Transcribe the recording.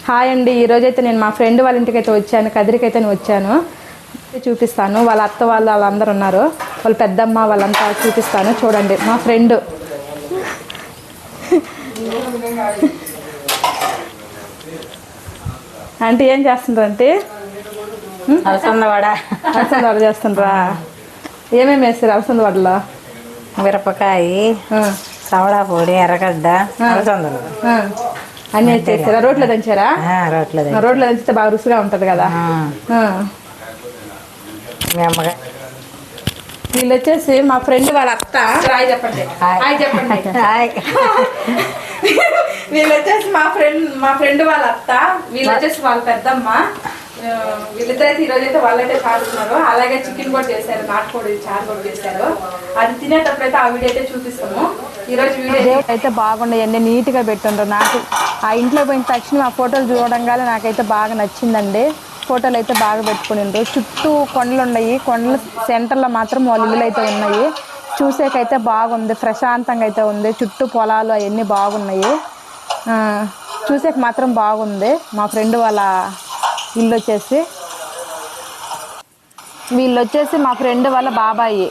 Hi అండి. ఈరోజైతే నేను మా ఫ్రెండ్ వాళ్ళ ఇంటికి అయితే వచ్చాను, కదిరికైతే వచ్చాను. చూపిస్తాను. వాళ్ళ అత్త వాళ్ళందరూ ఉన్నారు, వాళ్ళ పెద్దమ్మ వాళ్ళంతా చూపిస్తాను. చూడండి మా ఫ్రెండ్. అంటే ఏం చేస్తుండ్రంటే అలసంద వడ చేస్తుండ్రా? ఏమేమి వేస్తారు అలసంద వడలో? మిరపకాయ, సవడా పొడి, ఎర్రగడ్డ, అలసందలు అన్నీ వేసేసారా? రోట్లో దంచారా? రోట్లో దంచితే బాగా రుచిగా ఉంటుంది కదా. మీ అమ్మగా వీళ్ళు వచ్చేసి మా ఫ్రెండ్ వాళ్ళ అత్త. హాయ్ చెప్పండి. హాయ్ చెప్పండి. వీళ్ళు వచ్చేసి మా ఫ్రెండ్ వాళ్ళ అత్త, వీళ్ళు వచ్చేసి వాళ్ళ పెద్దమ్మ. వీళ్ళిద్దరైతే ఈరోజైతే వాళ్ళైతే కాడుతున్నారు. అలాగే చికెన్ కూడా చేశారు, నాటుకోడి చారు కూడా చేశారు. అది తినేటప్పుడు అయితే ఆ వీడియో అయితే చూపిస్తాము. ఈరోజు వీడియో అయితే బాగుండే, అన్నీ నీట్గా పెట్టుండ్రు. నాకు ఆ ఇంట్లో పోయిన తక్షణం ఆ ఫోటోలు చూడంగానే నాకైతే బాగా నచ్చిందండి. ఫోటోలు అయితే బాగా పెట్టుకునిండ్రు. చుట్టూ కొండలు ఉన్నాయి, కొండల సెంటర్లో మాత్రం వాళ్ళ ఇల్లులు అయితే ఉన్నాయి. చూసేకైతే బాగుంది, ప్రశాంతంగా అయితే ఉంది. చుట్టూ పొలాలు అవన్నీ బాగున్నాయి, చూసేక మాత్రం బాగుంది. మా ఫ్రెండ్ వాళ్ళ ఇల్లు వచ్చేసి, వీళ్ళు వచ్చేసి మా ఫ్రెండ్ వాళ్ళ బాబాయి.